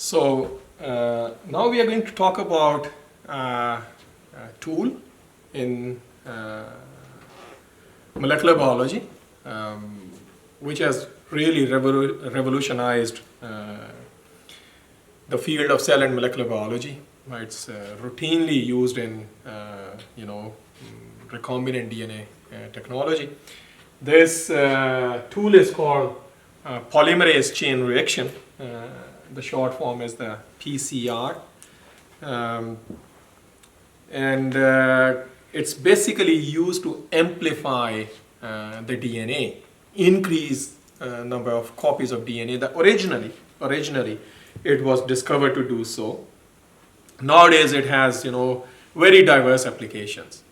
So now we are going to talk about a tool in molecular biology, which has really revolutionized the field of cell and molecular biology. It's routinely used in recombinant DNA technology. This tool is called polymerase chain reaction. The short form is the PCR, and it's basically used to amplify the DNA, increase number of copies of DNA. That originally it was discovered to do so. Nowadays it has very diverse applications.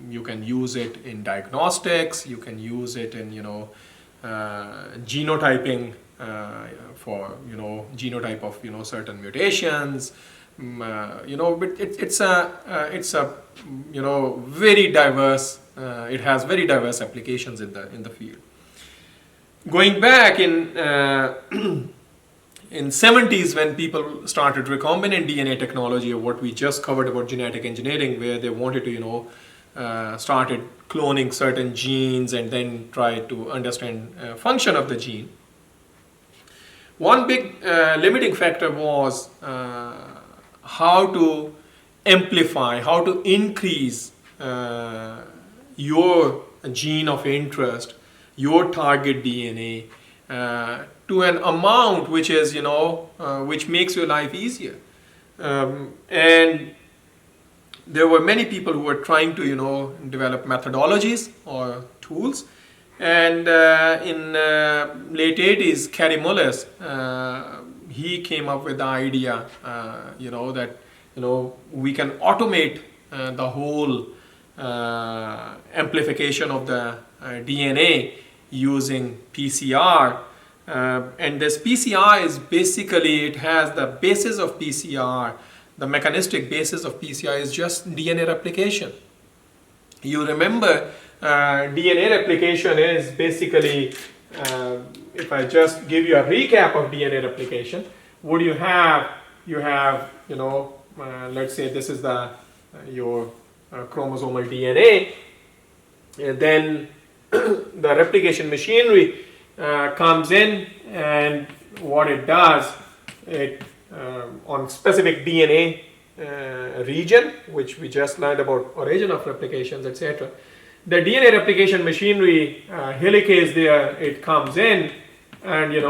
You can use it in diagnostics. You can use it in genotyping for genotype of certain mutations. But it's a very diverse. It has very diverse applications in the field. Going back in 70s, when people started recombinant DNA technology, or what we just covered about genetic engineering, where they wanted to started cloning certain genes and then try to understand function of the gene. One big limiting factor was how to amplify, how to increase your gene of interest, your target DNA, to an amount which is which makes your life easier. And there were many people who were trying to develop methodologies or tools. And in late 80s, Carey Mullis, he came up with the idea, that we can automate the whole amplification of the DNA using PCR. And this PCR is basically, it has the basis of PCR. The mechanistic basis of PCR is just DNA replication. You remember, DNA replication is basically, if I just give you a recap of DNA replication, what you have, let's say this is your chromosomal DNA, and then the replication machinery comes in, and what it does, it on specific DNA region, which we just learned about origin of replications, etc. The DNA replication machinery helicase there, it comes in, and it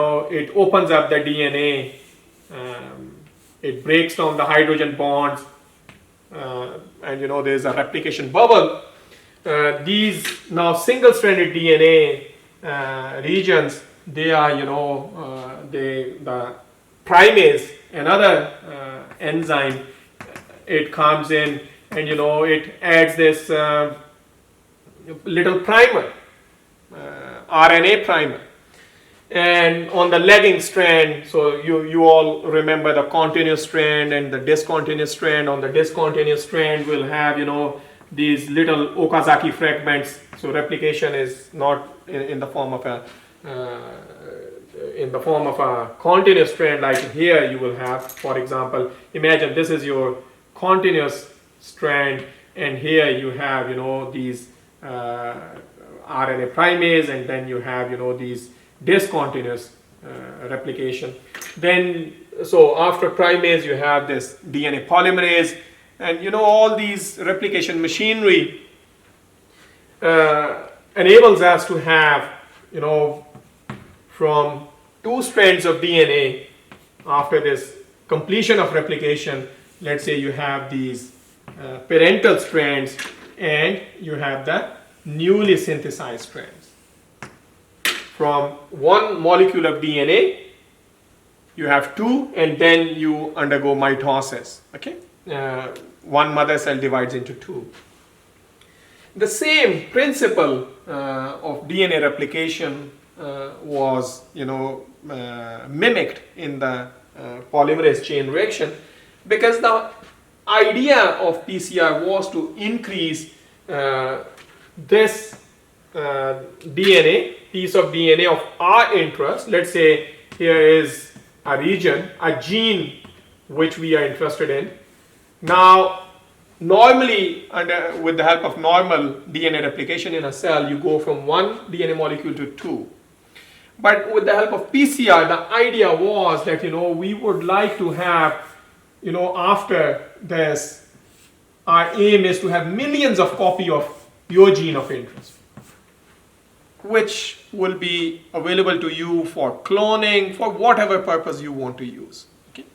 opens up the DNA, it breaks down the hydrogen bonds, and there's a replication bubble. These now single-stranded DNA regions, they are the primase, another enzyme, it comes in, and it adds this little primer, RNA primer. And on the lagging strand, so you all remember the continuous strand and the discontinuous strand. On the discontinuous strand, we'll have these little Okazaki fragments. So replication is not in the form of a continuous strand like here you will have. For example, imagine this is your continuous strand, and here you have these RNA primase, and then you have these discontinuous replication. Then so after primase you have this DNA polymerase, and all these replication machinery enables us to have from two strands of DNA after this completion of replication. Let's say you have these parental strands, and you have the newly synthesized strands. From one molecule of DNA, you have two, and then you undergo mitosis. Okay, one mother cell divides into two. The same principle of DNA replication was mimicked in the polymerase chain reaction, because the idea of PCR was to increase this DNA, piece of DNA of our interest. Let's say here is a region, a gene which we are interested in. Now, normally, with the help of normal DNA replication in a cell, you go from one DNA molecule to two. But with the help of PCR, the idea was that, we would like to have, after this, our aim is to have millions of copies of your gene of interest, which will be available to you for cloning, for whatever purpose you want to use. Okay?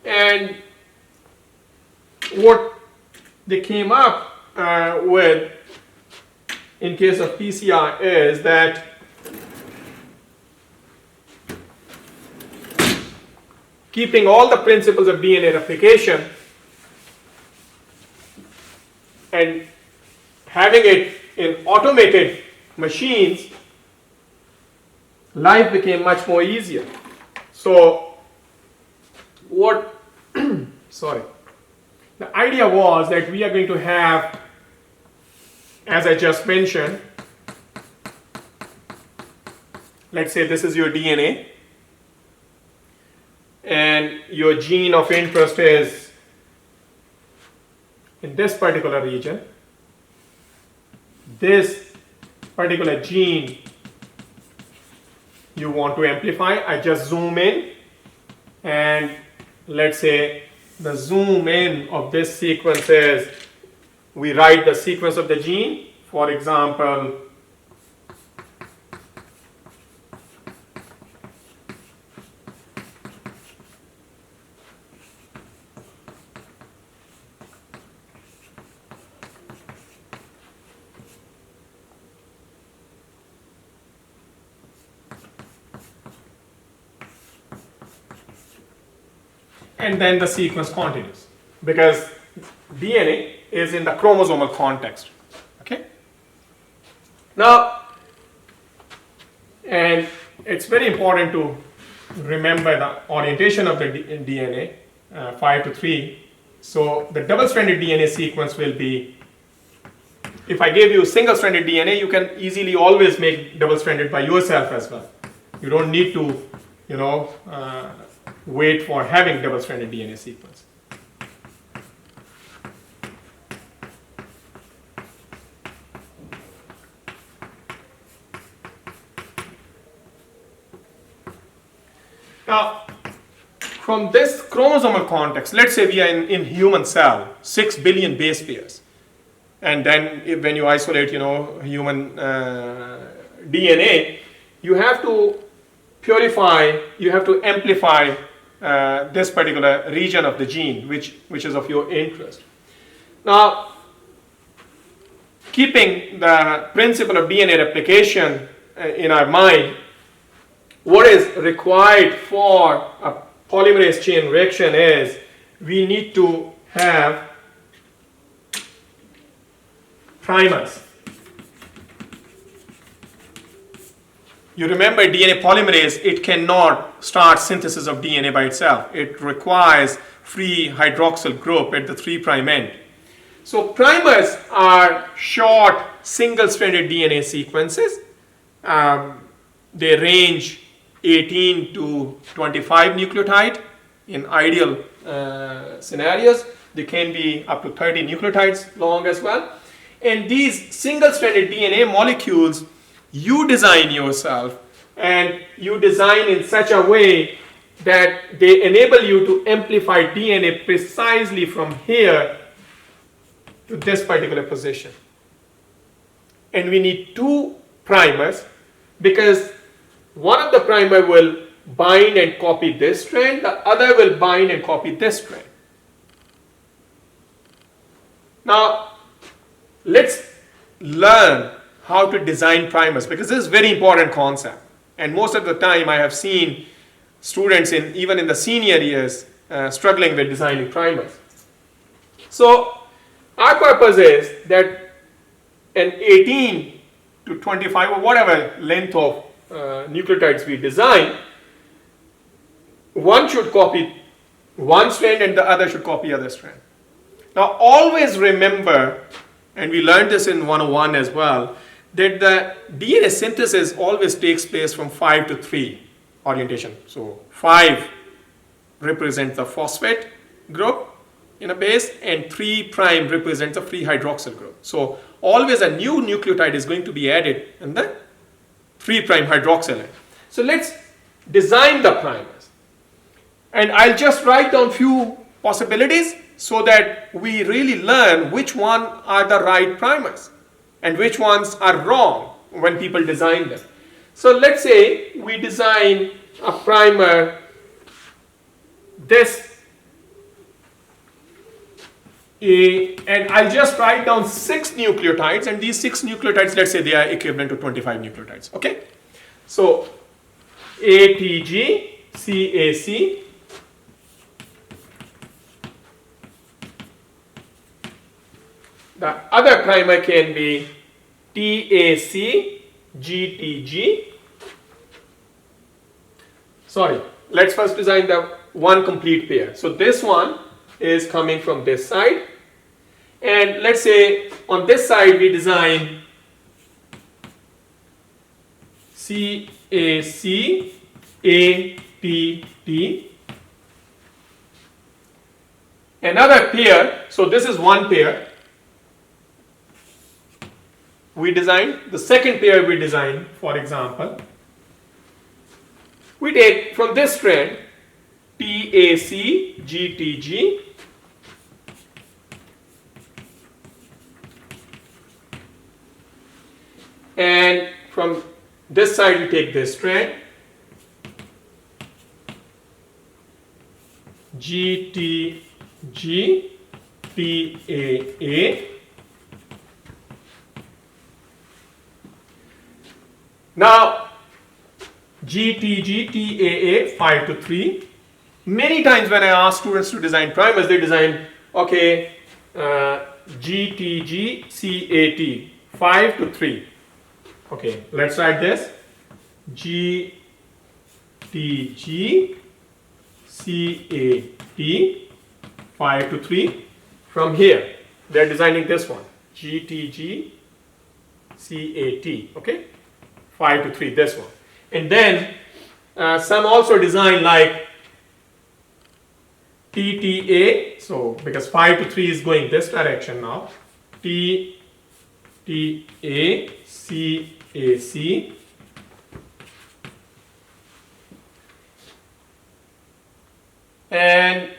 And what they came up with in case of PCR is that keeping all the principles of DNA replication and having it in automated machines, life became much more easier. So the idea was that we are going to have, as I just mentioned, let's say this is your DNA and your gene of interest is in this particular region. This particular gene you want to amplify. I just zoom in, and let's say the zoom in of this sequence is, we write the sequence of the gene, for example, and then the sequence continues, because DNA is in the chromosomal context. Okay? Now, and it's very important to remember the orientation of the DNA, 5 to 3. So the double-stranded DNA sequence will be, if I gave you single-stranded DNA, you can easily always make double-stranded by yourself as well. You don't need to, wait for having double-stranded DNA sequence. Now, from this chromosomal context, let's say we are in human cell, 6 billion base pairs. And then when you isolate, human DNA, you have to purify, you have to amplify this particular region of the gene, which is of your interest. Now, keeping the principle of DNA replication in our mind, what is required for a polymerase chain reaction is we need to have primers. You remember DNA polymerase, it cannot start synthesis of DNA by itself. It requires free hydroxyl group at the 3' end. So primers are short single-stranded DNA sequences. They range 18 to 25 nucleotide in ideal scenarios. They can be up to 30 nucleotides long as well. And these single-stranded DNA molecules, you design yourself, and you design in such a way that they enable you to amplify DNA precisely from here to this particular position. And we need 2 primers, because one of the primer will bind and copy this strand, the other will bind and copy this strand. Now, let's learn how to design primers, because this is a very important concept. And most of the time I have seen students even in the senior years struggling with designing primers. So our purpose is that an 18 to 25 or whatever length of nucleotides we design, one should copy one strand and the other should copy other strand. Now always remember, and we learned this in 101 as well, that the DNA synthesis always takes place from 5 to 3 orientation. So 5 represents the phosphate group in a base, and 3' represents the free hydroxyl group. So always a new nucleotide is going to be added in the 3' hydroxyl end. So let's design the primers, and I'll just write down few possibilities so that we really learn which one are the right primers and which ones are wrong when people design them. So let's say we design a primer this and I'll just write down 6 nucleotides, and these 6 nucleotides, let's say they are equivalent to 25 nucleotides. Okay, so ATG, CAC, the other primer can be TAC, GTG. Sorry, let's first design the one complete pair. So this one is coming from this side, and let's say on this side we design CAC, ATT, another pair. So this is one pair we design. The second pair we design, for example, we take from this strand TAC, GTG, and from this side we take this strand GTG, TAA. Now GTG, TAA, 5 to 3. Many times when I ask students to design primers, they design, okay, GTG, CAT, 5 to 3. Okay, let's write this. GTG, CAT, 5 to 3. From here, they're designing this one. GTG, CAT, okay, 5 to 3, this one. And then some also design like TTA, so because 5 to 3 is going this direction now, TTA, CAC, and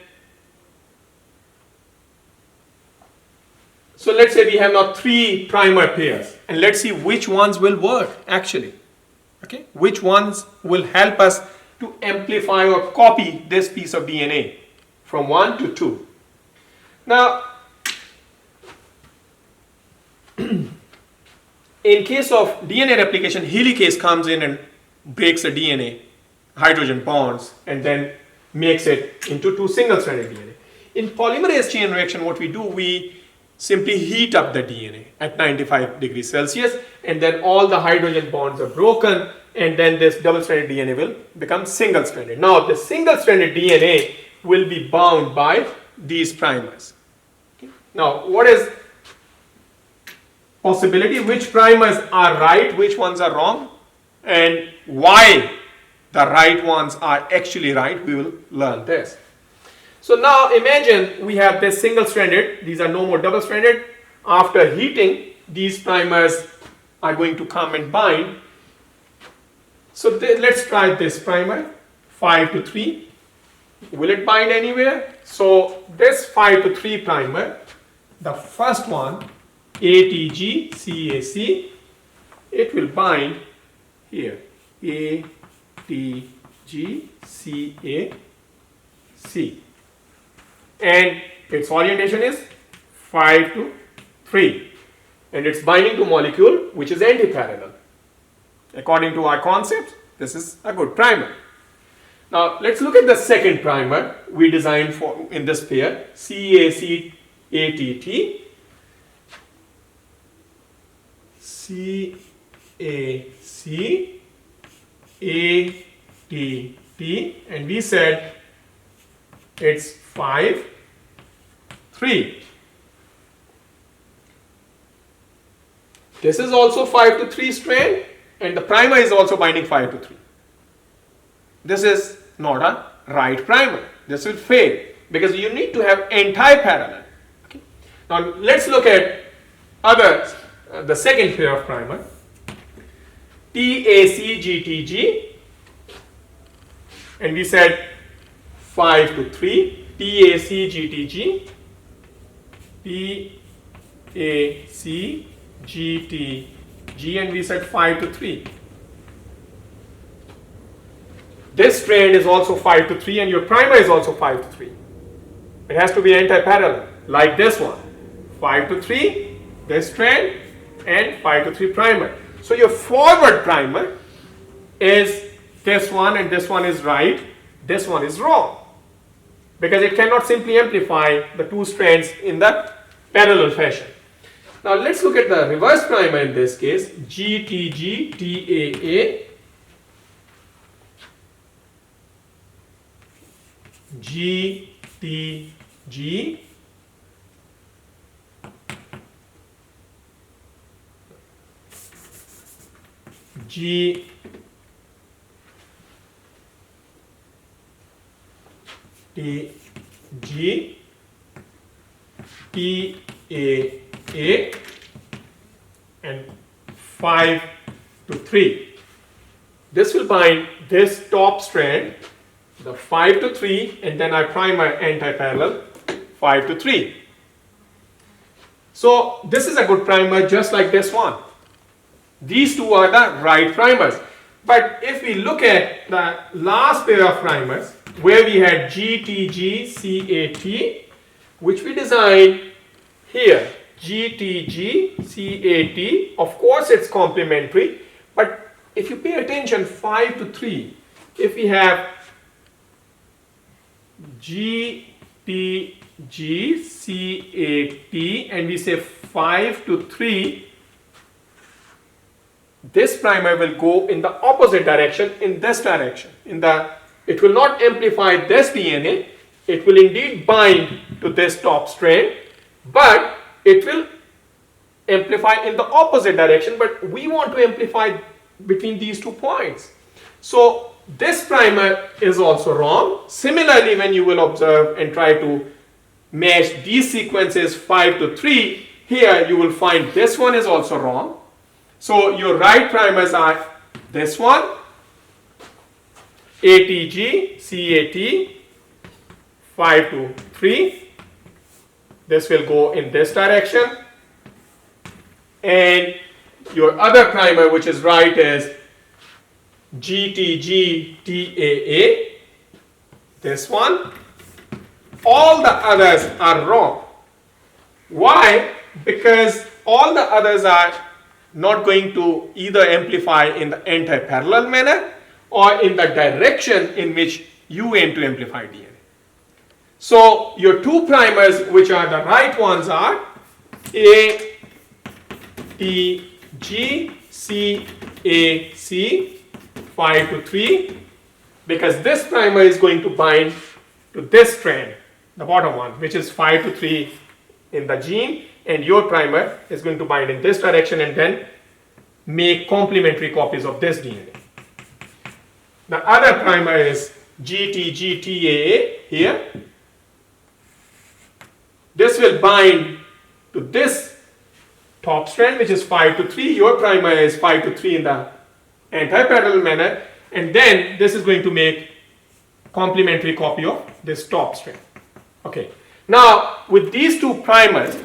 so let's say we have now 3 primer pairs, and let's see which ones will work actually. Okay, which ones will help us to amplify or copy this piece of DNA from 1 to 2. Now, in case of DNA replication, helicase comes in and breaks the DNA, hydrogen bonds, and then makes it into 2 single-stranded DNA. In polymerase chain reaction, what we do, we simply heat up the DNA at 95 degrees Celsius, and then all the hydrogen bonds are broken, and then this double-stranded DNA will become single-stranded. Now, the single-stranded DNA will be bound by these primers. Okay. Now, what is possibility? Which primers are right, which ones are wrong, and why the right ones are actually right? We will learn this. So now imagine we have this single-stranded, these are no more double-stranded. After heating, these primers are going to come and bind. So let's try this primer, 5 to 3. Will it bind anywhere? So this 5 to 3 primer, the first one, ATG, CAC, it will bind here, ATG, CAC. And its orientation is 5 to 3, and it's binding to molecule which is antiparallel. According to our concept, this is a good primer. Now let's look at the second primer we designed for in this pair, CAC, ATT, CAC, ATT, and we said it's 5, 3. This is also 5 to 3 strand, and the primer is also binding 5 to 3. this is not a right primer. This will fail because you need to have anti-parallel. Okay. Now let's look at others. The second pair of primer, TACGTG, and we said 5 to 3. TACGTG, TACGTG, and we said 5 to 3. This strand is also 5 to 3 and your primer is also 5 to 3. It has to be anti-parallel, like this one. 5 to 3, this strand, and 5 to 3 primer. So your forward primer is this one, and this one is right, this one is wrong. Because it cannot simply amplify the two strands in the parallel fashion. Now let's look at the reverse primer in this case, GTG-TAA, GTG, GTG, TAA, and 5 to 3. This will bind this top strand, the 5 to 3, and then I primer anti-parallel 5 to 3. So this is a good primer just like this one. These two are the right primers. But if we look at the last pair of primers, where we had GTG-CAT, which we designed here, GTG-CAT, of course it's complementary, but if you pay attention, 5 to 3, if we have GTG-CAT and we say 5 to 3, this primer will go in the opposite direction, in this direction. It will not amplify this DNA, it will indeed bind to this top strand, but it will amplify in the opposite direction, but we want to amplify between these 2 points. So this primer is also wrong. Similarly, when you will observe and try to match these sequences 5 to 3, here you will find this one is also wrong. So your right primers are this one, ATG, CAT, 5 to 3. This will go in this direction. And your other primer which is right is GTG, TAA, this one. All the others are wrong. Why? Because all the others are not going to either amplify in the anti-parallel manner or in the direction in which you aim to amplify DNA. So your 2 primers which are the right ones are ATG-CAC, 5 to 3, because this primer is going to bind to this strand, the bottom one, which is 5 to 3 in the gene, and your primer is going to bind in this direction and then make complementary copies of this DNA. The other primer is GTG-TAA here. This will bind to this top strand, which is 5 to 3. Your primer is 5 to 3 in the anti-parallel manner, and then this is going to make complementary copy of this top strand. Okay. Now with these 2 primers,